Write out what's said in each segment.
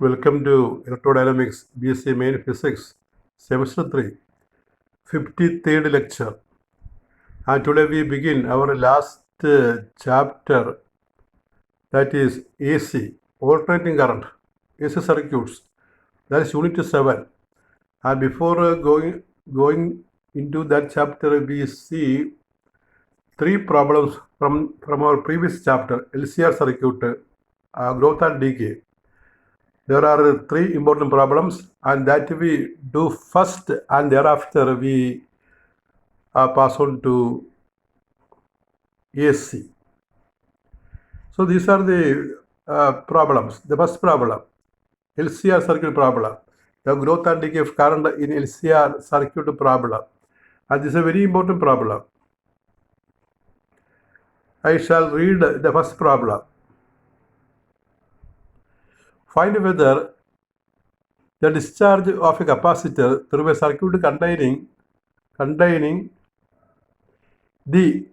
Welcome to Electrodynamics BSC Main Physics, Semester 3, 53rd lecture. And today we begin our last chapter, that is AC, alternating current, AC circuits. That is Unit 7. And before going into that chapter, we see three problems from our previous chapter, LCR circuit, growth and decay. There are three important problems, and that we do first, and thereafter we pass on to AC. So these are the problems. The first problem, LCR circuit problem, the growth and decay of current in LCR circuit problem, and this is a very important problem. I shall read the first problem. Find whether the discharge of a capacitor through a circuit containing the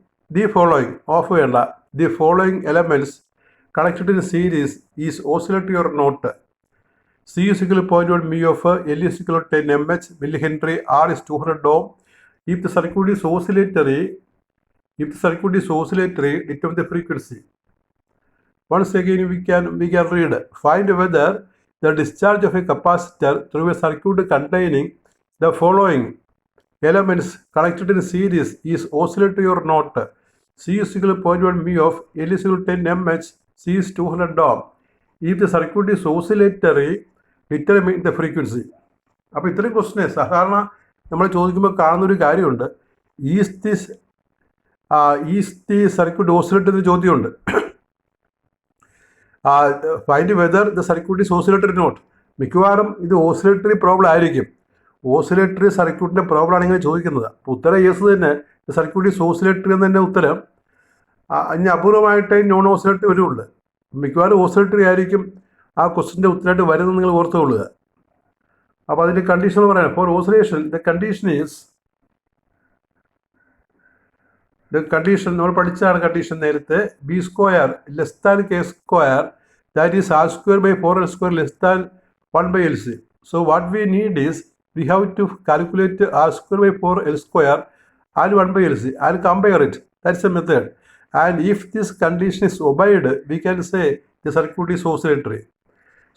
following elements connected in series is oscillatory or not. C is equal to 0.1 mu of L is equal to 10 mH millihenry, R is 200 ohm. If the circuit is oscillatory, determine the frequency. Once again, we can read. Find whether the discharge of a capacitor through a circuit containing the following elements connected in series is oscillatory or not. C is equal to 0.1 mu of L is equal to 10 mH, C is 200 ohm. If the circuit is oscillatory, determine the frequency. അപ്പോൾ ഇത്രയും question സാധാരണ നമ്മൾ ചോദിക്കുമ്പോൾ കാണുന്നൊരു കാര്യമുണ്ട്, is the circuit oscillatory എന്ന് ചോദ്യമുണ്ട്. Find whether the circuit is oscillatory not. മിക്കവാറും ഇത് ഓസിലേറ്ററി പ്രോബ്ലം ആയിരിക്കും. ഓസിലേറ്ററി സർക്യൂട്ടിൻ്റെ പ്രോബ്ലം ആണ് ഇങ്ങനെ ചോദിക്കുന്നത്. അപ്പോൾ ഉത്തരം യെസ് തന്നെ, സർക്യൂട്ട് ഈസ് ഓസിലേറ്ററി എന്ന് തന്നെ ഉത്തരം. ഇനി അപൂർവമായിട്ടേ നോൺ ഓസിലേറ്ററി വരുള്ളൂ. മിക്കവാറും ഓസിലേറ്ററി ആയിരിക്കും ആ ക്വസ്റ്റിൻ്റെ ഉത്തരമായിട്ട് വരുന്നത് നിങ്ങൾ ഓർത്തുകൊള്ളുക. അപ്പോൾ അതിൻ്റെ കണ്ടീഷൻ പറയാം. ഫോർ ഓസിലേഷൻ ദ കണ്ടീഷൻ നമ്മൾ പഠിച്ചാണ് കണ്ടീഷൻ നേരത്തെ. B square less than K square, that is R square by 4l² less than 1/LC. So what we need is, we have to calculate r square by 4l² and 1/LC and compare it. That's a method. And if this condition is obeyed, we can say the circuit is oscillatory.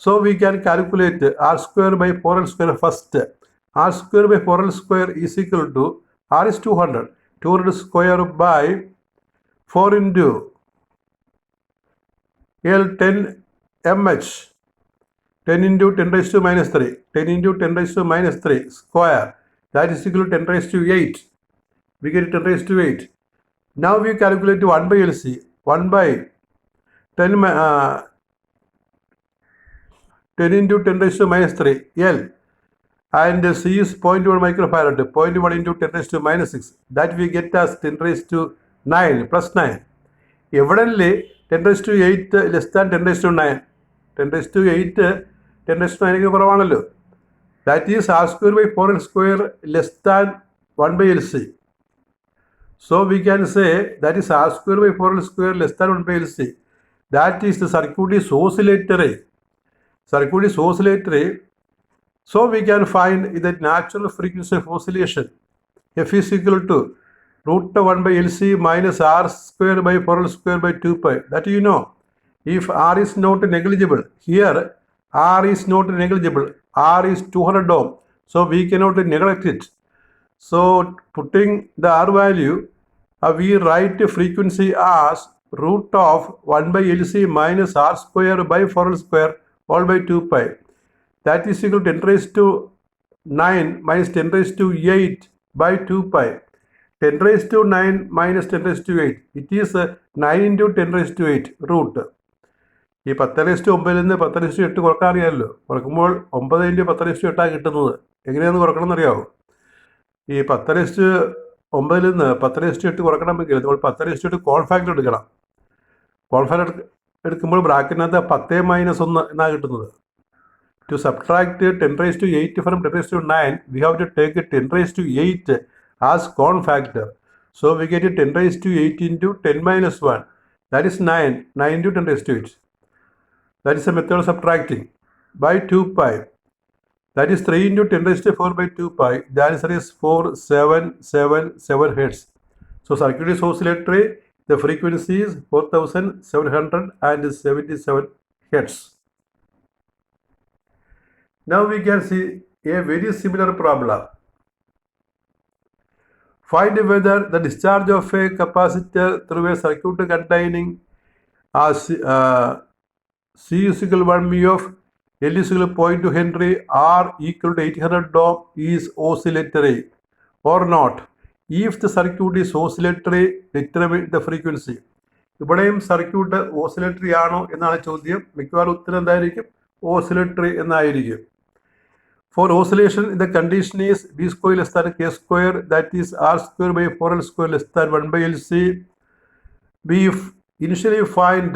So we can calculate r square by 4l² first. R square by 4l² is equal to, r is 200. 200 square by 4 into L 10 mH. 10 into 10 raised to minus 3. 10 into 10 raised to minus 3 square. That is equal to 10 raised to 8. We get 10 raised to 8. Now we calculate 1/LC. 1 by 10 into 10 raised to minus 3 L. And C is 0.1 microfarad. 0.1 into 10 raised to minus 6. That we get as 10 raised to 9 plus 9. Evidently 10 raised to 8 less than 10 raised to 9. 10 raised to 8, 10 raised to 9 കുറവാണല്ലോ. That is r square by 4l² less than 1/LC. So we can say that is r square by 4l² less than 1/LC. That is the circuit is oscillatory. So we can find the natural frequency of oscillation. F is equal to root 1/LC minus r square by 4l² by 2pi. That you know. If r is not negligible, here r is not negligible. R is 200 ohm. So we cannot neglect it. So putting the r value, we write frequency as root of 1/LC minus r square by 4l² all by 2pi. That is equal to 10 raised to 9 minus 10 raised to 8 by 2pi. 10 raised to 9 minus 10 raised to 8. It is 9 into 10 raised to 8 root. ഈ 10/9 നിന്ന് 10/8 കുറക്കാൻ അറിയാമല്ലോ. കുറക്കുമ്പോൾ 9 into 10/8 കിട്ടുന്നത്. എങ്ങനെയാണെന്ന് കുറക്കണം എന്നറിയാമോ? ഈ 10/9 നിന്ന് 10/8 കുറക്കണമെങ്കിൽ നമ്മൾ 10/8 കോൺ ഫാക്ടർ എടുക്കണം. കോൺ ഫാക്ടർ എടുക്കുമ്പോൾ ബ്രാക്കറ്റിനകത്ത് 10 - 1 എന്നാണ് കിട്ടുന്നത്. To subtract 10 raised to 8 from 10 raised to 9, we have to take 10 raised to 8 as common factor. So we get 10 raised to 8 into 10 minus 1. That is 9. 9 into 10 raised to 8. That is a method of subtracting. by 2 pi. That is 3 into 10 raised to 4 by 2 pi. The answer is 4777 Hertz. So circuit is oscillatory. The frequency is 4777 Hertz. Now we can see a very similar problem. Find whether the discharge of a capacitor through a circuit containing C is equal to 1 mu of L is equal to 0.2 Henry, R equal to 800 ohm is oscillatory or not. If the circuit is oscillatory, determine the frequency. ഇവിടെയും circuit oscillatory ആണോ എന്നാണ് ചോദ്യം. മിക്കവാറും ഉത്തരം എന്തായിരിക്കും? Oscillatory എന്നായിരിക്കും. For oscillation, the condition is B square less than K square, that is R square by 4L square less than 1 by LC. We initially find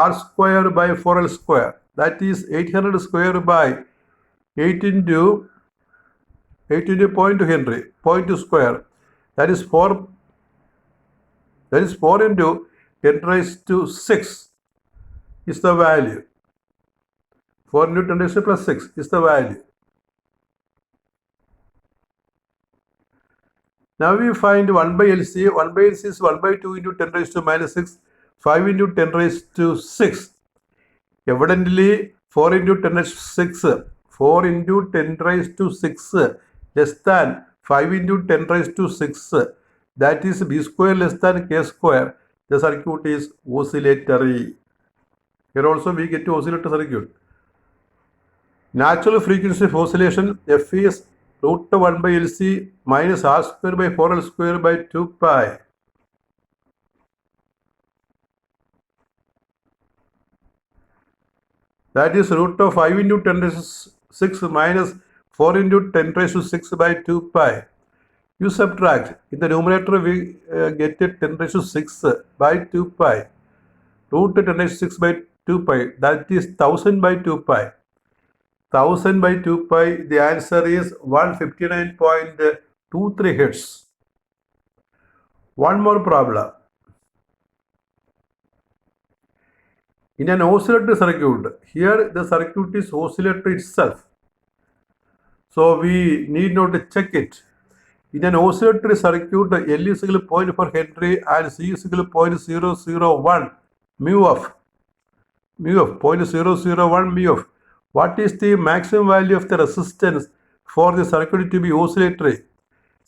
R square by 4L square, that is 800 square by 8 into 0.2 Henry, 0.2 square, that is 4 into 10 raised to 6 is the value. 4 into 10 raised to plus 6 is the value. Now we find 1 by LC. 1 by LC is 1 by 2 into 10 raised to minus 6, 5 into 10 raised to 6. Evidently, 4 into 10 raised to 6, 4 into 10 raised to 6 less than 5 into 10 raised to 6. That is B square less than K square. The circuit is oscillatory. Here also we get to oscillator circuit. Natural frequency of oscillation F is root 1 by LC minus R square by 4L square by 2 pi. That is root of 5 into 10 raised to 6 minus 4 into 10 raised to 6 by 2 pi. You subtract. In the numerator we get it 10 raised to 6 by 2 pi. Root 10 raised to 6 by 2 pi. That is 1000 by 2 pi. 1000 by 2 pi, the answer is 159.23 Hertz. One more problem. In an oscillatory circuit, here the circuit is oscillatory itself. So we need not to check it. In an oscillatory circuit, L is equal to 0.4 Henry and C is equal to 0.001 mu of 0.001 mu of. What is the maximum value of the resistance for the circuit to be oscillatory?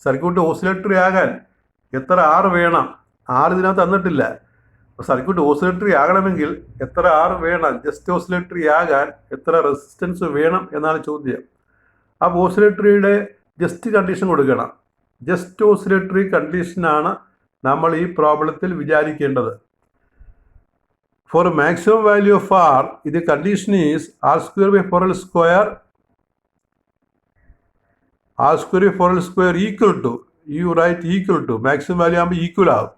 Circuit oscillatory ആകാൻ എത്ര R വേണം? R ഇതിനകത്ത് തന്നിട്ടില്ല. Circuit oscillatory ആകണമെങ്കിൽ എത്ര R വേണം? Just oscillatory ആകാൻ എത്ര റെസിസ്റ്റൻസ് വേണം എന്നാണ് ചോദ്യം. അപ്പോൾ ഓസിലേറ്ററിയുടെ ജസ്റ്റ് കണ്ടീഷൻ കൊടുക്കണം. ജസ്റ്റ് ഓസിലേറ്ററി കണ്ടീഷനാണ് നമ്മൾ ഈ പ്രോബ്ലത്തിൽ വിചാരിക്കേണ്ടത്. For maximum value of R, the condition is R square by 4L square. R square by 4L square equal to, you write equal to, maximum value ആകുമ്പോൾ equal ആകും.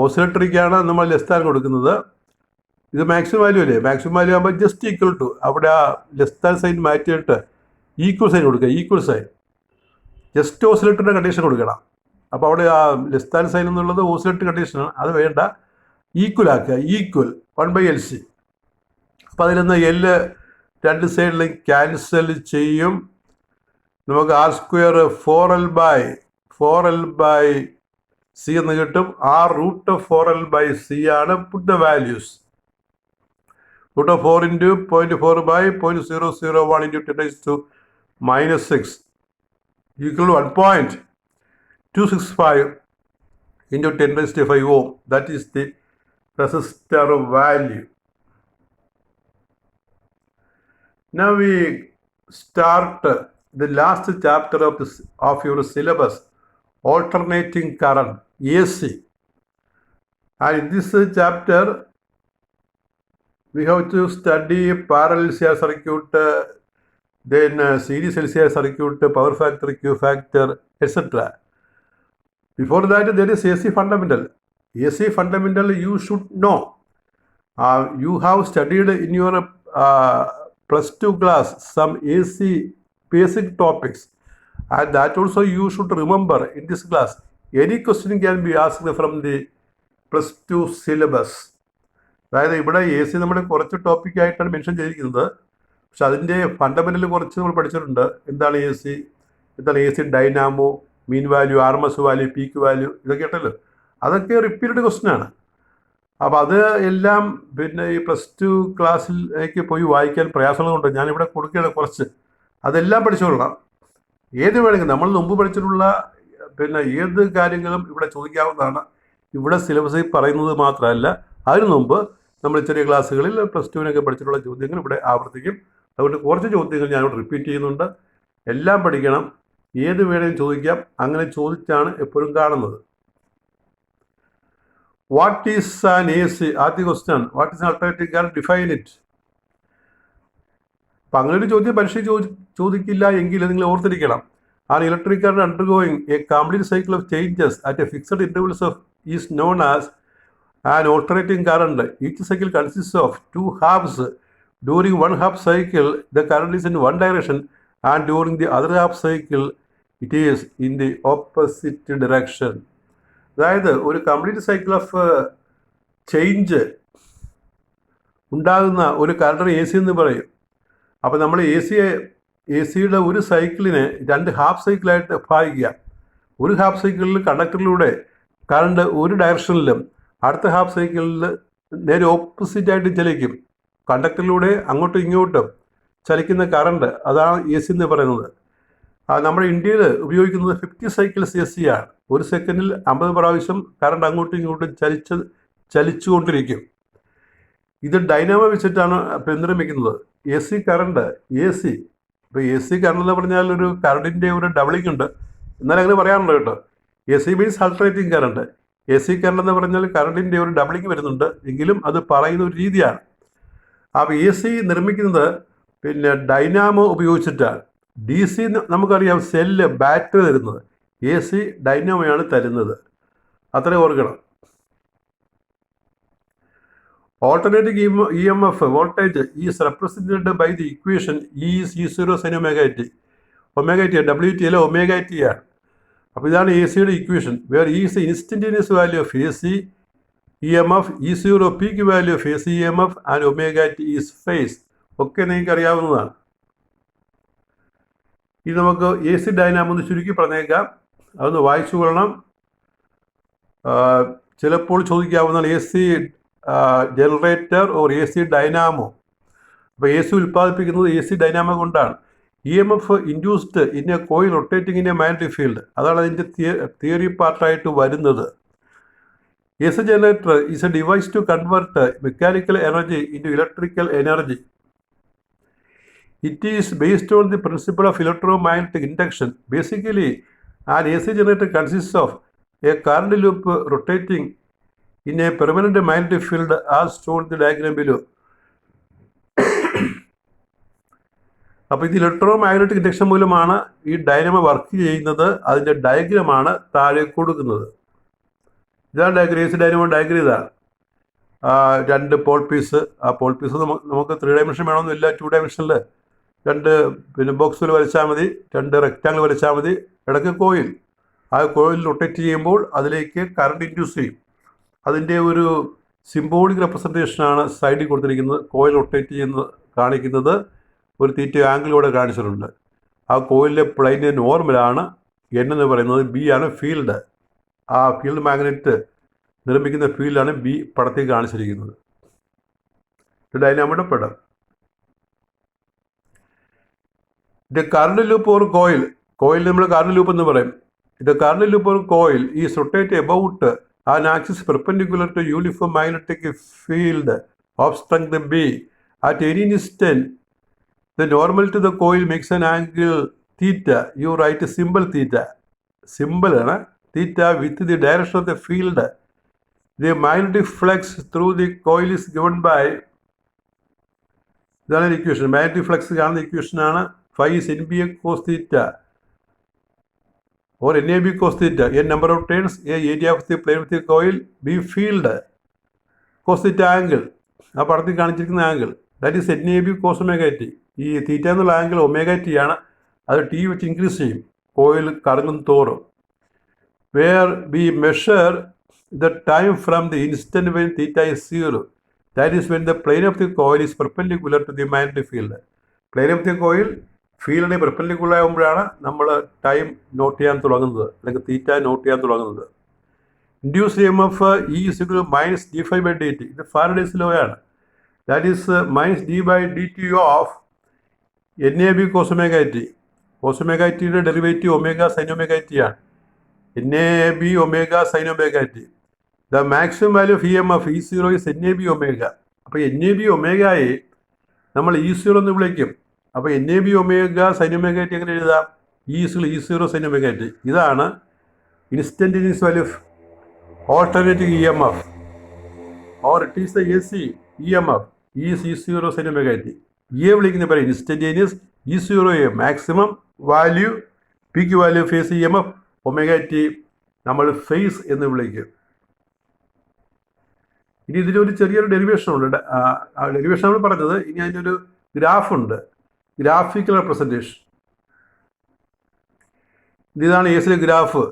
ഓസിലേറ്ററിക്കാണ് നമ്മൾ less than കൊടുക്കുന്നത്. ഇത് maximum value അല്ലേ? Maximum value ആകുമ്പോൾ just equal to, അവിടെ ആ less than sign മാറ്റിയിട്ട് ഈക്വൽ സൈൻ കൊടുക്കുക. ഈക്വൽ സൈൻ ജസ്റ്റ് ഓസിലേറ്ററിൻ്റെ കണ്ടീഷൻ കൊടുക്കണം. അപ്പോൾ അവിടെ ആ ലെസ് താൻ സൈൻ എന്നുള്ളത് ഓസിലേറ്ററി കണ്ടീഷനാണ്. അത് വേണ്ട, ഈക്വൽ ആക്കുക. Equal 1 by LC. അപ്പോൾ അതിൽ നിന്ന് L രണ്ട് സൈഡിലും ക്യാൻസൽ ചെയ്യും. നമുക്ക് R square 4L by C എന്ന് കിട്ടും. R root of 4L by C ആണ്. Put the values. Root of 4 into 0.4 by 0.001 into 10 raised to minus 6 equal to 1.265 into 10 raised to 5 ohm. That is the resistor value. Now we start the last chapter of your syllabus, alternating current, AC. And in this chapter we have to study parallel LCR circuit, then series LCR circuit, power factor, Q factor, etc. Before that there is AC fundamental. AC fundamental you should know. You have studied in your plus 2 class some AC basic topics, and that also you should remember in this class. Any question can be asked from the plus 2 syllabus. അതായത് ഇവിടെ AC നമ്മുടെ കുറച്ച് ടോപ്പിക്കായിട്ടാണ് mention ചെയ്തിരിക്കുന്നത്. പക്ഷെ അതിൻ്റെ fundamental കുറച്ച് നമ്മൾ പഠിച്ചിട്ടുണ്ട്. എന്താണ് എ സി, എന്താണ് A C Dynamo, mean value, RMS value, peak value, ഇതൊക്കെ ഉണ്ടല്ലോ. അതൊക്കെ റിപ്പീറ്റഡ് ക്വസ്റ്റ്യനാണ്. അപ്പോൾ അത് എല്ലാം പിന്നെ ഈ +2 ക്ലാസ്സിലേക്ക് പോയി വായിക്കാൻ പ്രയാസമുള്ളതുകൊണ്ട് ഞാനിവിടെ കൊടുക്കുകയാണ് കുറച്ച്. അതെല്ലാം പഠിച്ചുകൊള്ളാം. ഏത് വേണമെങ്കിലും നമ്മൾ മുമ്പ് പഠിച്ചിട്ടുള്ള പിന്നെ ഏത് കാര്യങ്ങളും ഇവിടെ ചോദിക്കാവുന്നതാണ്. ഇവിടെ സിലബസിൽ പറയുന്നത് മാത്രമല്ല, അതിനു മുമ്പ് നമ്മൾ ചെറിയ ക്ലാസ്സുകളിൽ +2 പഠിച്ചിട്ടുള്ള ചോദ്യങ്ങൾ ഇവിടെ ആവർത്തിക്കും. അതുകൊണ്ട് കുറച്ച് ചോദ്യങ്ങൾ ഞാനിവിടെ റിപ്പീറ്റ് ചെയ്യുന്നുണ്ട്. എല്ലാം പഠിക്കണം, ഏത് വേണമെങ്കിലും ചോദിക്കാം. അങ്ങനെ ചോദിച്ചാണ് എപ്പോഴും കാണുന്നത്. What is an AC? ആദ്യ question, what is alternating current, define it. അപ്പം അങ്ങനെ ഒരു ചോദ്യം പരീക്ഷ ചോദിക്കില്ല എങ്കിൽ നിങ്ങൾ ഓർത്തിരിക്കണം. An electric current undergoing a complete cycle of changes at a fixed intervals of is known as an alternating current. Each cycle consists of 2 halves. During one half cycle, the current is in one direction, and during the other half cycle, it is in the opposite direction. അതായത് ഒരു complete cycle of change ഉണ്ടാകുന്ന ഒരു കറണ്ടിന് AC എന്ന് പറയും. അപ്പോൾ നമ്മൾ A സിയുടെ ഒരു സൈക്കിളിനെ 2 ഹാഫ് സൈക്കിളായിട്ട് ഭാഗിക്കുക. ഒരു ഹാഫ് സൈക്കിളിൽ കണ്ടക്ടറിലൂടെ കറണ്ട് ഒരു ഡയറക്ഷനിലും അടുത്ത ഹാഫ് സൈക്കിളിൽ നേരെ ഓപ്പോസിറ്റായിട്ട് ചലിക്കും. കണ്ടക്ടറിലൂടെ അങ്ങോട്ടും ഇങ്ങോട്ടും ചലിക്കുന്ന കറണ്ട്, അതാണ് AC എന്ന് പറയുന്നത്. നമ്മുടെ ഇന്ത്യയിൽ ഉപയോഗിക്കുന്നത് 50 സൈക്കിൾ CSIR. ഒരു സെക്കൻഡിൽ 50 പ്രാവശ്യം കറണ്ട് അങ്ങോട്ടും ഇങ്ങോട്ടും ചലിച്ചുകൊണ്ടിരിക്കും. ഇത് ഡൈനാമോ വെച്ചിട്ടാണ് നിർമ്മിക്കുന്നത്. AC കറണ്ട്, ഇപ്പോൾ AC കറണ്ട് എന്ന് പറഞ്ഞാൽ ഒരു കറണ്ടിൻ്റെ ഒരു ഡബിളിംഗ് ഉണ്ട്, എന്നാലും അങ്ങനെ പറയാറുണ്ട് കേട്ടോ. AC means alternating current. AC current എന്ന് പറഞ്ഞാൽ കറണ്ടിൻ്റെ ഒരു ഡബിളിംഗ് വരുന്നുണ്ട്, എങ്കിലും അത് പറയുന്ന ഒരു രീതിയാണ്. അപ്പോൾ AC നിർമ്മിക്കുന്നത് പിന്നെ ഡൈനാമോ ഉപയോഗിച്ചിട്ടാണ്. DC നമുക്കറിയാം സെല്ല്, ബാറ്ററി തരുന്നത്. AC ഡൈനാമോയാണ് തരുന്നത്. അത്രയും ഓർക്കണം. Alternating EMF voltage is represented by the equation E is E0 sin omega t. Omega t, WT അല്ല omega t ആണ്. അപ്പോൾ ഇതാണ് ACയുടെ equation. Where E is the instantaneous value of AC EMF, E0 peak value of AC EMF, and omega t is phase. ഒക്കെ നിങ്ങൾക്ക് അറിയാവുന്നതാണ്. ഇത് നമുക്ക് AC ഡൈനാമോ എന്ന് ചുരുക്കി പറഞ്ഞേക്കാം. അതൊന്ന് വായിച്ചു കൊള്ളണം. ചിലപ്പോൾ ചോദിക്കാവുന്നതാണ് AC generator or AC dynamo. അപ്പോൾ AC ഉൽപ്പാദിപ്പിക്കുന്നത് AC ഡൈനാമോ കൊണ്ടാണ്. EMF induced in a coil rotating in a magnetic field, അതാണ് അതിൻ്റെ തിയറി പാർട്ടായിട്ട് വരുന്നത്. AC generator is a device to convert mechanical energy into electrical energy. It is based on the principle of electromagnetic induction. Basically, an AC generator consists of a current loop rotating in a permanent magnetic field as shown in the diagram below. അപ്പോൾ ഇത് electromagnetic induction മൂലമാണ് ഈ Dynamo work ചെയ്യുന്നത്. അതിൻ്റെ ഡയഗ്രമാണ് താഴെ കൊടുക്കുന്നത്. ഇതാണ് diagram, AC Dynamo diagram ഇതാണ്. 2 പോൾ പീസ്. ആ പോൾ പീസ് നമുക്ക് 3 ഡയമെൻഷൻ വേണമെന്നില്ല. 2 ഡയമെൻഷനിൽ 2 പിന്നെ ബോക്സുകൾ വരച്ചാൽ മതി, 2 റെക്റ്റാങ്കിൾ വരച്ചാൽ മതി. ഇടയ്ക്ക് കോയിൽ, ആ കോയിൽ റൊട്ടേറ്റ് ചെയ്യുമ്പോൾ അതിലേക്ക് കറണ്ട് ഇൻഡ്യൂസ് ചെയ്യും. അതിൻ്റെ ഒരു സിംബോളിക് റെപ്രസെൻറ്റേഷനാണ് സൈഡിൽ കൊടുത്തിരിക്കുന്നത്. കോയിൽ റൊട്ടേറ്റ് ചെയ്യുന്നത് കാണിക്കുന്നത് ഒരു തീറ്റ ആംഗിളോടെ കാണിച്ചിട്ടുണ്ട്. ആ കോയിലിലെ പ്ലെയിന് നോർമലാണ്. N എന്ന് പറയുന്നത്, B ആണ് ഫീൽഡ്. ആ ഫീൽഡ് മാഗ്നറ്റ് നിർമ്മിക്കുന്ന ഫീൽഡാണ് B പടത്തിൽ കാണിച്ചിരിക്കുന്നത്. ഡൈനാമോയുടെ പടം. ഇത് current loop or coil. Coil നമ്മൾ കറണ്ട് ലൂപ്പ് എന്ന് പറയും. ഇത് current loop or coil is rotate about an axis perpendicular to uniform magnetic field of strength B. At any instant, the normal to the coil makes an angle theta. You write a symbol theta. Symbol ആണ് theta with the direction of the field. The magnetic flux through the coil is given by, ഇതാണ് equation. Magnetic flux കാണുന്ന equation ആണ് phi is NBA cos theta or NAB cos theta. A number of turns, A area of the plane of the coil, B field cos theta angle. ആ പടത്തിൽ കാണിച്ചിരിക്കുന്ന angle that is NAB cos omega t. ഈ തീറ്റ എന്നുള്ള angle omega t ആണ്. അത് T വെച്ച് increase ചെയ്യും coil കറങ്ങും തോറും. Where we measure the time from the instant when theta is 0. That is when the plane of the coil is perpendicular to the magnetic field. Plain of the coil ഫീൽഡിന് perpendicular ആകുമ്പോഴാണ് നമ്മൾ time not ചെയ്യാൻ തുടങ്ങുന്നത്, അല്ലെങ്കിൽ തീറ്റ note ചെയ്യാൻ തുടങ്ങുന്നത്. Induced EMF E = minus d∅/dt. ഇത് Faraday's law ആണ്. That is minus d/dt of NAB cos omega t. cos omega tയുടെ derivative omega sine omega t ആണ്. NAB omega sine omega t. The maximum value of EMF E0 is NAB omega. അപ്പോൾ NAB ഒമേഗയെ നമ്മൾ E0 എന്ന് വിളിക്കും. അപ്പോൾ NAB omega sine omega t എങ്ങനെ എഴുതാം? E0 sine omega t. ഇതാണ് instantaneous value of alternating EMF, or it is the AC EMF, E is E0 sin omega t. E വിളിക്കുന്ന പറയും instantaneous, E0 maximum value, peak value phase EMF, omega t നമ്മൾ phase എന്ന് വിളിക്കും. ഇനി ഇതിലൊരു ചെറിയൊരു derivation ഉണ്ട്. ഡെറിവേഷൻ നമ്മൾ പറഞ്ഞത്. ഇനി അതിൻ്റെ ഒരു ഗ്രാഫുണ്ട്, ഗ്രാഫിക്കൽ റെപ്രസെൻറ്റേഷൻ. ഇതാണ് എസിലെ graph.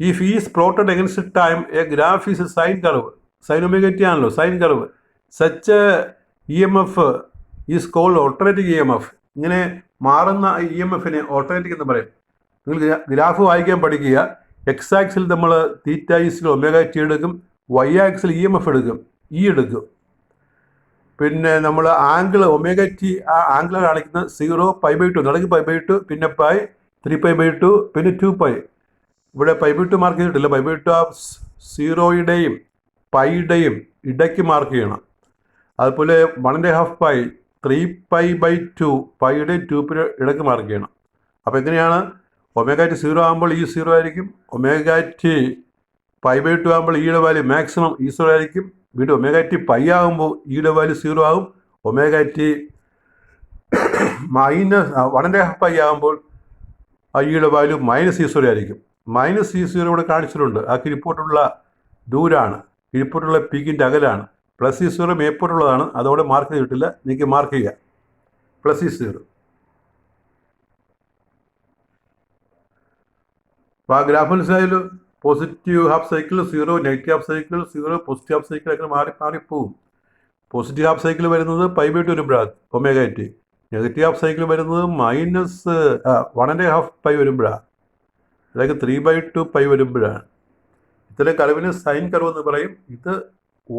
If E is plotted against time, a graph is a sine curve. Sin omega t ആണല്ലോ sine curve. Such a EMF is called alternating EMF. ഇങ്ങനെ മാറുന്ന EMFനെ ഓൾട്ടർനേറ്റിംഗ് എന്ന് പറയും. നിങ്ങൾ ഗ്രാഫ് വായിക്കാൻ പഠിക്കുക. എക്സ് ആക്സിൽ നമ്മൾ തീറ്റ ഈസ് ഒമേഗ ടി എടുക്കും, വൈ ആക്സിൽ EMF എടുക്കും, ഇ എടുക്കും. പിന്നെ നമ്മൾ ആംഗിൾ ഒമേഗ ടി, ആ ആംഗിൾ കാണിക്കുന്നത് 0, π/2, നടക്ക് π/2, പിന്നെ π, 3π/2, പിന്നെ 2π. ഇവിടെ π/2 മാർക്ക് ചെയ്തിട്ടില്ല. π/2 ആ 0യുടെയും പൈയുടെയും ഇടയ്ക്ക് മാർക്ക് ചെയ്യണം. അതുപോലെ 1.5 π, 3π/2, പൈയുടെയും 2 ഇടയ്ക്ക് മാർക്ക് ചെയ്യണം. അപ്പോൾ എങ്ങനെയാണ്? ഒമേഗ ടി 0 ആകുമ്പോൾ E 0 ആയിരിക്കും. ഒമേഗ ടി π/2 ആകുമ്പോൾ ഇയുടെ വാല്യൂ മാക്സിമം E0 ആയിരിക്കും. വീണ്ടും ഒമേഗ ടി പൈ ആകുമ്പോൾ ഇയുടെ വാല്യൂ 0 ആകും. ഒമേഗ ടി മൈനസ് 1.5 π ആകുമ്പോൾ ഇയുടെ വാല്യൂ മൈനസ് E0 ആയിരിക്കും. മൈനസ് E0 ഇവിടെ കാണിച്ചിട്ടുണ്ട്. ആ കിഴിപ്പോട്ടുള്ള ദൂരാണ്, കിഴിപ്പോട്ടുള്ള പീക്കിൻ്റെ അകലാണ്. പ്ലസ് E0 മേപ്പോട്ടുള്ളതാണ്, അതോടെ മാർക്ക് ചെയ്തിട്ടില്ല. എനിക്ക് മാർക്ക് ചെയ്യുക പ്ലസ് E0. അപ്പോൾ ആ ഗ്രാഫ് മനസ്സിലായല്ലോ. Positive half cycle 0, negative half cycle 0, positive half cycle അങ്ങനെ മാറിപ്പോവും. പോസിറ്റീവ് ഹാഫ് സൈക്കിൾ വരുന്നത് π/2 വരുമ്പോഴാണ് omega T. Negative half cycle വരുന്നത് മൈനസ് 1.5 π വരുമ്പോഴാണ്, അല്ലെങ്കിൽ 3/2 π വരുമ്പോഴാണ്. ഇത്തരം കർവിന് സൈൻ കർവ് എന്ന് പറയും. ഇത്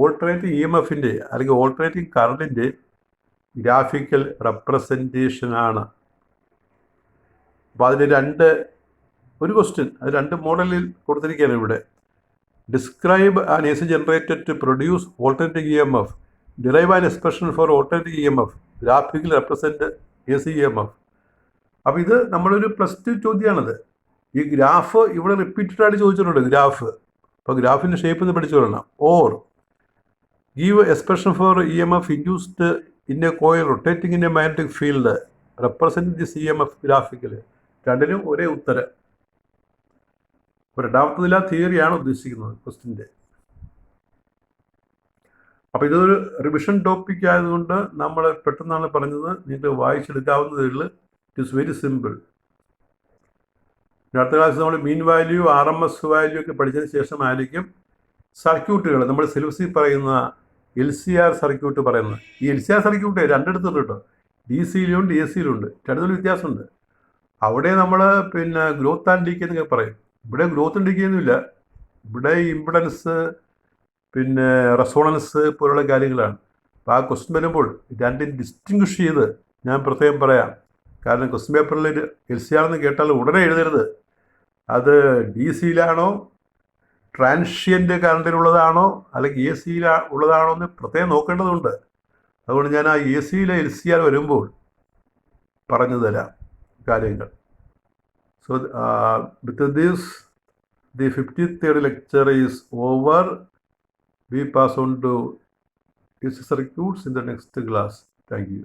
ഓൾട്ടർനേറ്റിംഗ് EMFൻ്റെ അല്ലെങ്കിൽ ഓൾട്ടർനേറ്റിംഗ് കറണ്ടിൻ്റെ ഗ്രാഫിക്കൽ റെപ്രസെൻറ്റേഷനാണ്. അപ്പോൾ അതിന് ഒരു ക്വസ്റ്റ്യൻ, അത് 2 മോഡലിൽ കൊടുത്തിരിക്കുകയാണ് ഇവിടെ. Describe an AC generator to produce alternating EMF. Derive an expression for alternating EMF. Graphical represent AC EMF. അപ്പോൾ ഇത് നമ്മളൊരു +2 ചോദ്യമാണത്. ഈ ഗ്രാഫ് ഇവിടെ റിപ്പീറ്റഡ് ആയിട്ട് ചോദിച്ചിട്ടുണ്ട്. ഗ്രാഫ്, അപ്പോൾ ഗ്രാഫിൻ്റെ ഷേപ്പ് ഒന്ന് പഠിച്ചു കൊള്ളണം. Or give expression for EMF induced in a coil rotating in a magnetic field represent this EMF graphical. രണ്ടിനും ഒരേ ഉത്തരം. രണ്ടാമത്തതിൽ ആ തിയറിയാണ് ഉദ്ദേശിക്കുന്നത് ക്വസ്റ്റിൻ്റെ. അപ്പോൾ ഇതൊരു റിവിഷൻ ടോപ്പിക് ആയതുകൊണ്ട് നമ്മൾ പെട്ടെന്നാണ് പറഞ്ഞത്. നിങ്ങൾക്ക് വായിച്ചെടുക്കാവുന്നതേ ഉള്ളൂ. It is very simple. അടുത്ത ക്ലാസ് നമ്മൾ മീൻ വാല്യൂ, RMS വാല്യൂ ഒക്കെ പഠിച്ചതിന് ശേഷമായിരിക്കും സർക്യൂട്ടുകൾ, നമ്മൾ സിലബസിൽ പറയുന്ന LCR സർക്യൂട്ട് പറയുന്നത്. ഈ LCR സർക്യൂട്ട് രണ്ടിടത്തുണ്ട് കേട്ടോ. DC-യിലുണ്ട്, AC-യിലുണ്ട്. രണ്ടിലും വ്യത്യാസമുണ്ട്. അവിടെ നമ്മൾ പിന്നെ ഗ്രോത്ത് ആൻഡ് ഡീക്കേ എന്നൊക്കെ പറയും. ഇവിടെ ഗ്രോത്ത് ഡീക്കേ ഒന്നുമില്ല. ഇവിടെ ഇമ്പിഡൻസ്, പിന്നെ റെസോണൻസ് പോലുള്ള കാര്യങ്ങളാണ്. അപ്പോൾ ആ ക്വസ്റ്റ്യൻ വരുമ്പോൾ രണ്ടും ഡിസ്റ്റിങ്വിഷ് ചെയ്ത് ഞാൻ പ്രത്യേകം പറയാം. കാരണം ക്വസ്റ്റ്യൻ പേപ്പറിൽ LCR എന്ന് കേട്ടാൽ ഉടനെ എഴുതരുത്. അത് DC-യിലാണോ, ട്രാൻഷ്യൻ്റ് കറണ്ടിലുള്ളതാണോ, അല്ലെങ്കിൽ AC-യിൽ ഉള്ളതാണോ എന്ന് പ്രത്യേകം നോക്കേണ്ടതുണ്ട്. അതുകൊണ്ട് ഞാൻ ആ AC-യിലെ LCR വരുമ്പോൾ പറഞ്ഞു തരാം കാര്യങ്ങൾ. So with this the 53rd lecture is over. We pass on to AC circuits in the next class. Thank you.